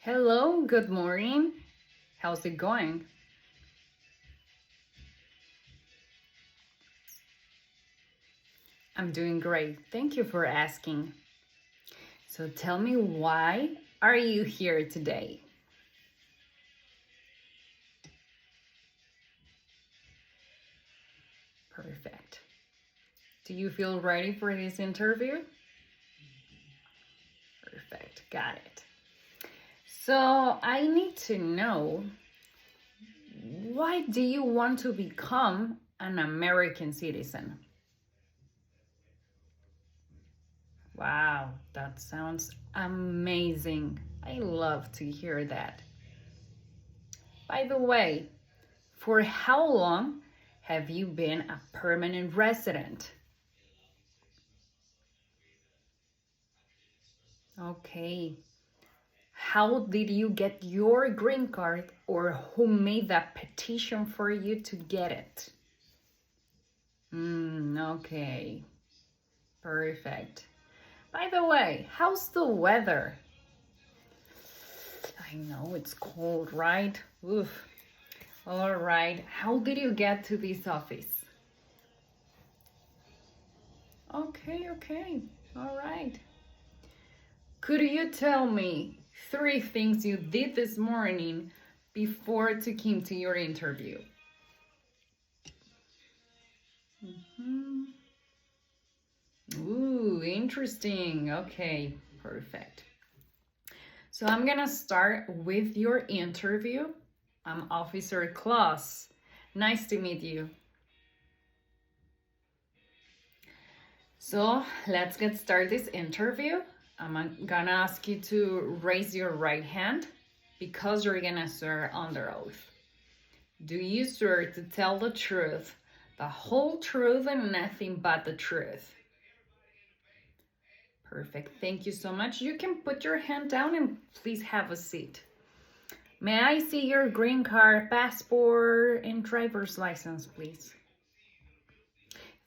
Hello, good morning. How's it going? I'm doing great. Thank you for asking. So tell me, why are you here today? Perfect. Do you feel ready for this interview? Perfect, got it. So I need to know, why do you want to become an American citizen? Wow, that sounds amazing. I love to hear that. By the way, for how long have you been a permanent resident? Okay. How did you get your green card, or who made that petition for you to get it? Okay. Perfect. By the way, how's the weather? I know it's cold, right? Oof. All right. How did you get to this office? Okay. All right. Could you tell me 3 things you did this morning before to come to your interview? Ooh, interesting. Okay, perfect. So I'm gonna start with your interview. I'm Officer Claus. Nice to meet you. So let's get started this interview. I'm gonna ask you to raise your right hand because you're gonna swear under oath. Do you swear to tell the truth, the whole truth, and nothing but the truth? Perfect. Thank you so much. You can put your hand down and please have a seat. May I see your green card, passport, and driver's license, please?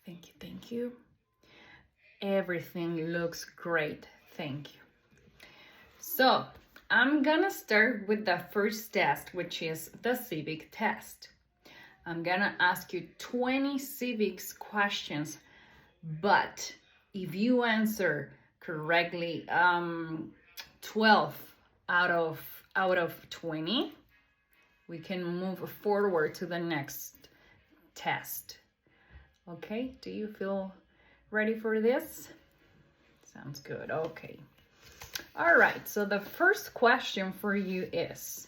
Thank you. Everything looks great. Thank you. So, I'm gonna start with the first test, which is the civic test. I'm gonna ask you 20 civics questions, but if you answer correctly 12 out of 20, we can move forward to the next test. Okay, do you feel ready for this? Sounds good. Okay. All right, so the first question for you is,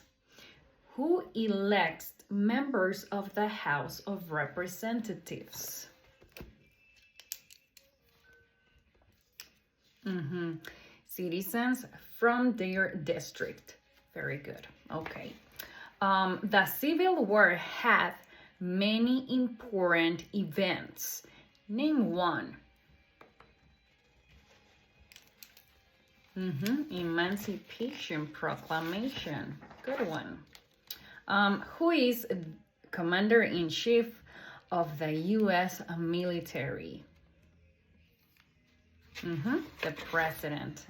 who elects members of the House of Representatives? Citizens from their district. Very good. Okay. The Civil War had many important events. Name one. Emancipation Proclamation. Good one. Who is Commander-in-Chief of the U.S. military? The President.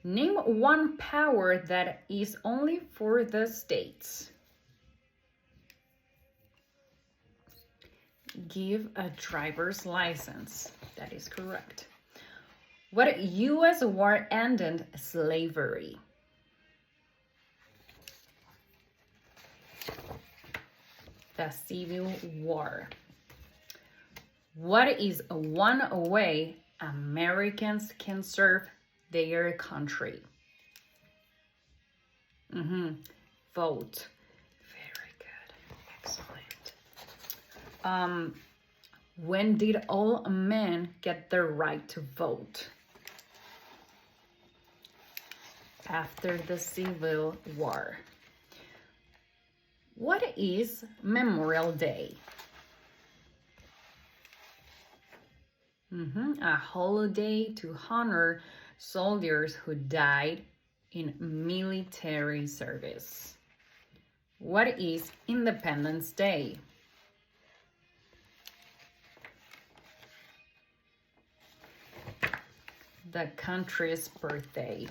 Name one power that is only for the states. Give a driver's license. That is correct. What U.S. war ended slavery? The Civil War. What is one way Americans can serve their country? Vote. Very good. Excellent. When did all men get the right to vote? After the Civil War. What is Memorial Day? A holiday to honor soldiers who died in military service. What is Independence Day? The country's birthday.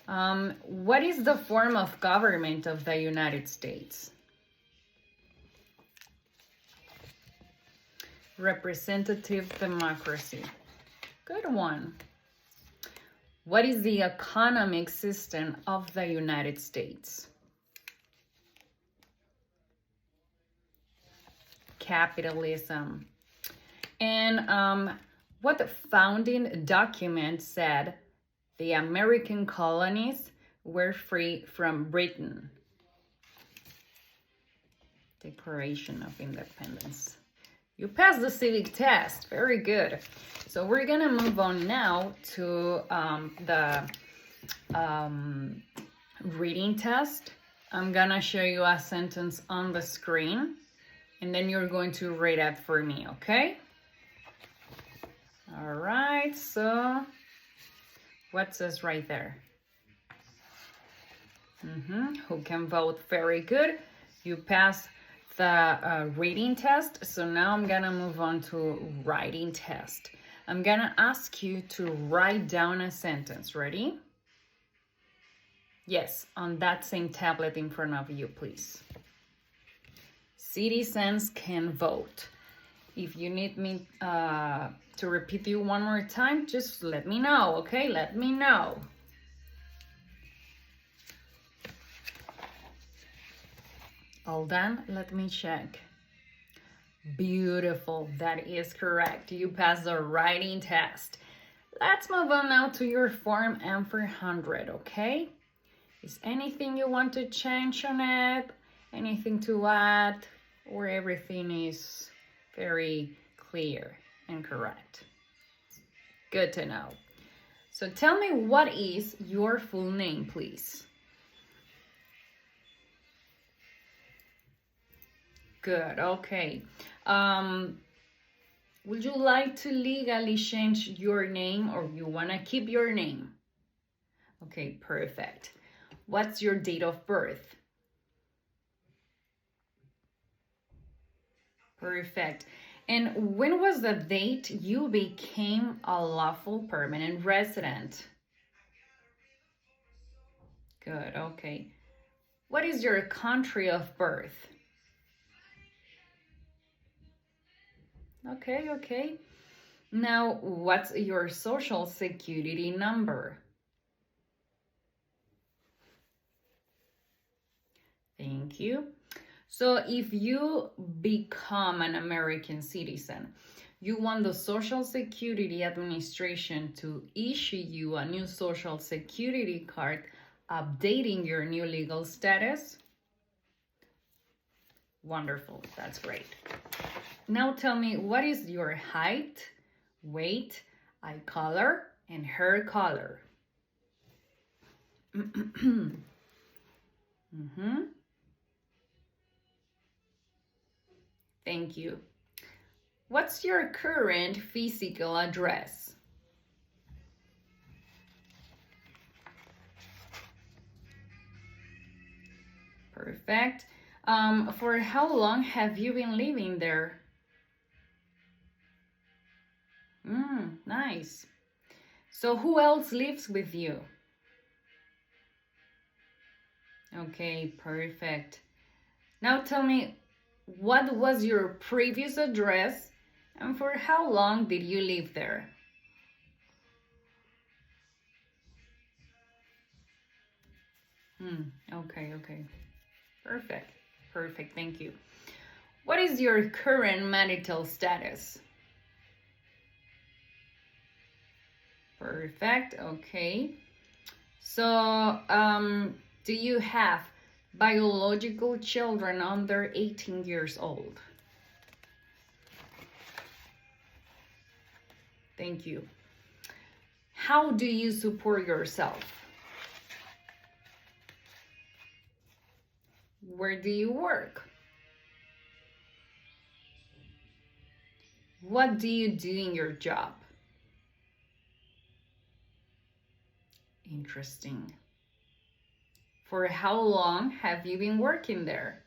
What is the form of government of the United States? Representative democracy. Good one. What is the economic system of the United States? Capitalism. And what founding document said the American colonies were free from Britain? Declaration of Independence. You passed the civic test. Very good. So we're gonna move on now to the reading test. I'm gonna show you a sentence on the screen, and then you're going to read it for me, okay? All right, so what says right there? Who can vote? Very good. You passed the reading test. So now I'm gonna move on to writing test. I'm gonna ask you to write down a sentence. Ready? Yes, on that same tablet in front of you, please. Citizens can vote. If you need me to repeat you one more time, just let me know, okay? Let me know. All done? Let me check. Beautiful, that is correct. You passed the writing test. Let's move on now to your Form M400, okay? Is anything you want to change on it? Anything to add? Or everything is very clear and correct? Good to know. So tell me, what is your full name, please? Good, okay. Would you like to legally change your name, or you want to keep your name? Okay, perfect. What's your date of birth? Perfect. And when was the date you became a lawful permanent resident? Good, okay. What is your country of birth? Okay, okay. Now, what's your social security number? Thank you. So if you become an American citizen, you want the Social Security Administration to issue you a new Social Security card updating your new legal status? Wonderful, that's great. Now tell me, what is your height, weight, eye color, and hair color? Thank you. What's your current physical address? Perfect. For how long have you been living there? Nice. So who else lives with you? Okay, perfect. Now tell me, what was your previous address and for how long did you live there? Okay. Perfect. Perfect, thank you. What is your current marital status? Perfect, okay. So, do you have biological children under 18 years old? Thank you. How do you support yourself? Where do you work? What do you do in your job? Interesting. For how long have you been working there?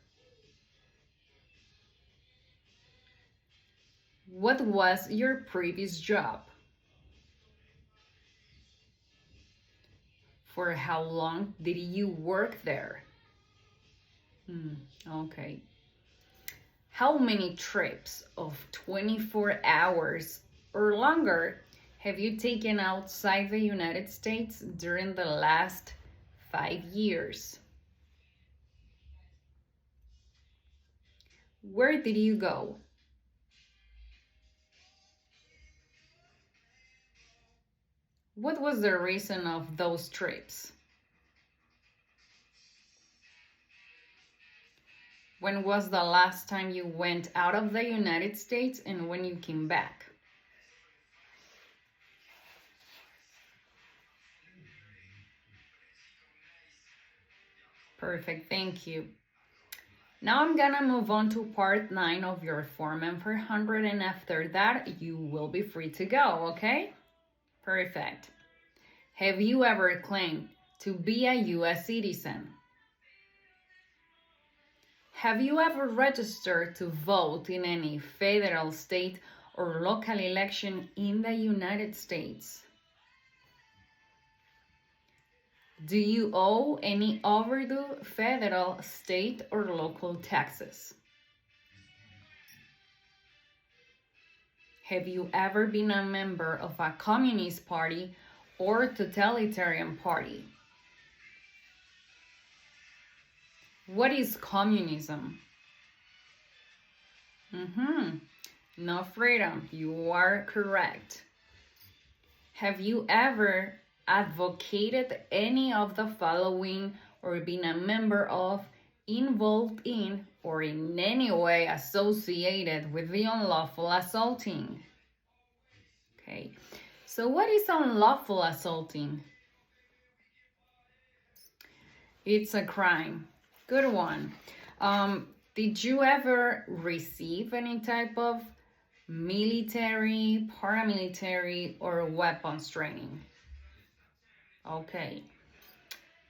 What was your previous job? For how long did you work there? Okay. How many trips of 24 hours or longer have you taken outside the United States during the last 5 years? Where did you go? What was the reason of those trips? When was the last time you went out of the United States and when you came back? Perfect, thank you. Now I'm gonna move on to part 9 of your Form M400, and after that you will be free to go, okay? Perfect. Have you ever claimed to be a US citizen? Have you ever registered to vote in any federal, state, or local election in the United States? Do you owe any overdue federal, state, or local taxes? Have you ever been a member of a communist party or totalitarian party? What is communism? No freedom. You are correct. Have you ever advocated any of the following or been a member of, involved in, or in any way associated with the unlawful assaulting? Okay, so what is unlawful assaulting? It's a crime. Good one. Did you ever receive any type of military, paramilitary, or weapons training? Okay.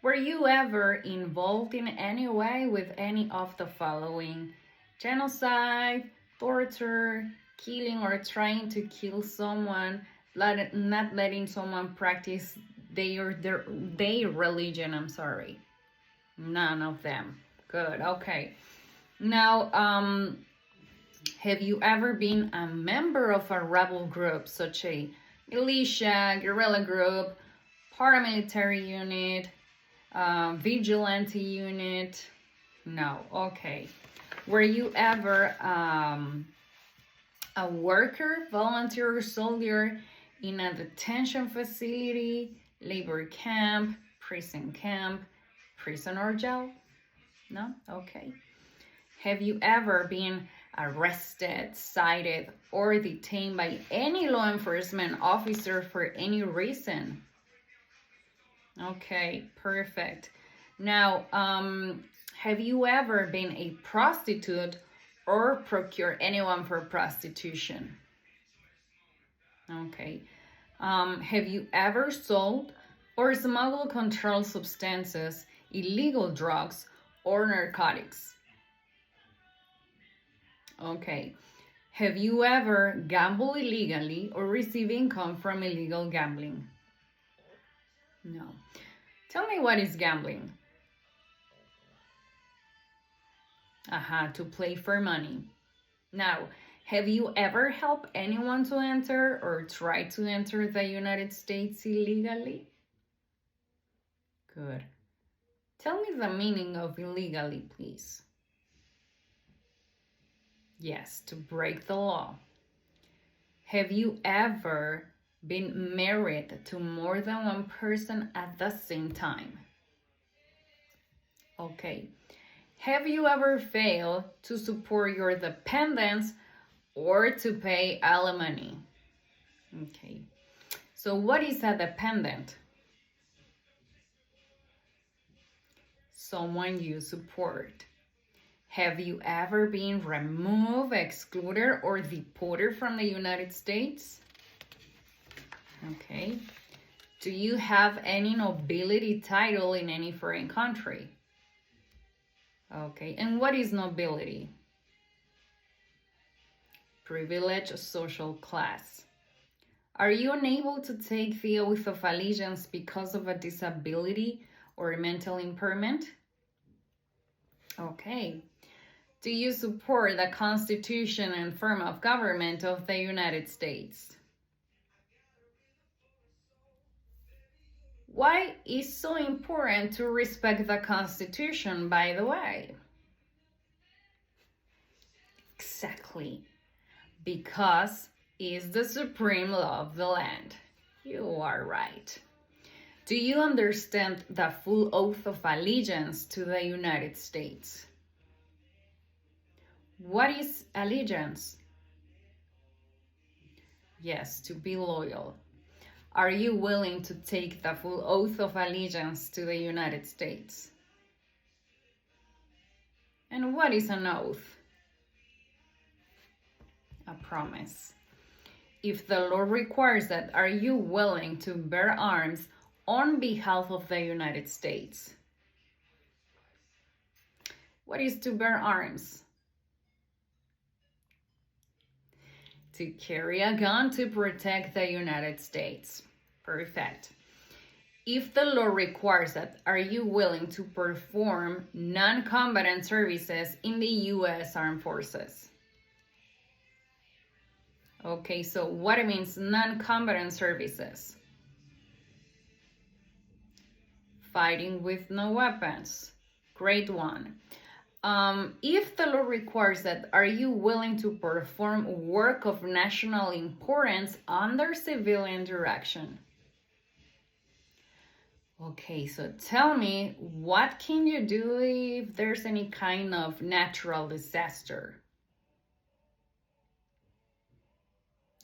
Were you ever involved in any way with any of the following? Genocide, torture, killing or trying to kill someone, not letting someone practice their religion, I'm sorry. None of them. Good, okay. Now, have you ever been a member of a rebel group, such a militia, guerrilla group, paramilitary unit, vigilante unit? No, okay. Were you ever a worker, volunteer, or soldier in a detention facility, labor camp, prison or jail? No? Okay. Have you ever been arrested, cited, or detained by any law enforcement officer for any reason? Okay, perfect. Now, have you ever been a prostitute or procured anyone for prostitution? Okay. Have you ever sold or smuggled controlled substances, illegal drugs, or narcotics? Okay. Have you ever gambled illegally or received income from illegal gambling? No. Tell me, what is gambling? To play for money. Now, have you ever helped anyone to enter or try to enter the United States illegally? Good. Tell me the meaning of illegally, please. Yes, to break the law. Have you ever been married to more than one person at the same time? Okay. Have you ever failed to support your dependents or to pay alimony? Okay. So what is a dependent? Someone you support. Have you ever been removed, excluded, or deported from the United States? Okay. Do you have any nobility title in any foreign country? Okay. And what is nobility? Privileged social class. Are you unable to take the oath of allegiance because of a disability or a mental impairment? Okay. Do you support the Constitution and form of government of the United States? Why is so important to respect the Constitution, by the way? Exactly. Because it's the supreme law of the land. You are right. Do you understand the full oath of allegiance to the United States? What is allegiance? Yes, to be loyal. Are you willing to take the full oath of allegiance to the United States? And what is an oath? A promise. If the law requires that, are you willing to bear arms on behalf of the United States? What is to bear arms? To carry a gun to protect the United States. Perfect. If the law requires that, are you willing to perform non-combatant services in the U.S. Armed Forces? Okay, so what it means non-combatant services? Fighting with no weapons. Great one. If the law requires that, are you willing to perform work of national importance under civilian direction? Okay, so tell me, what can you do if there's any kind of natural disaster?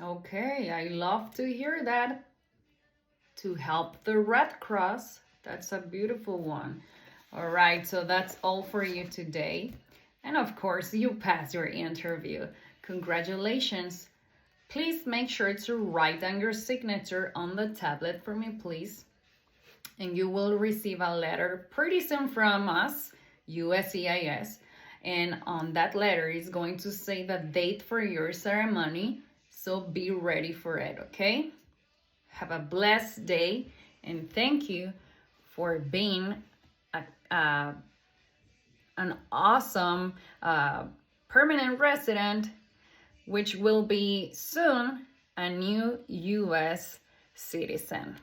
Okay, I love to hear that. To help the Red Cross, that's a beautiful one. All right, so that's all for you today. And of course, you passed your interview. Congratulations. Please make sure to write down your signature on the tablet for me, please. And you will receive a letter pretty soon from us, USCIS. And on that letter is going to say the date for your ceremony. So be ready for it, okay? Have a blessed day. And thank you for being an awesome permanent resident, which will be soon a new U.S. citizen.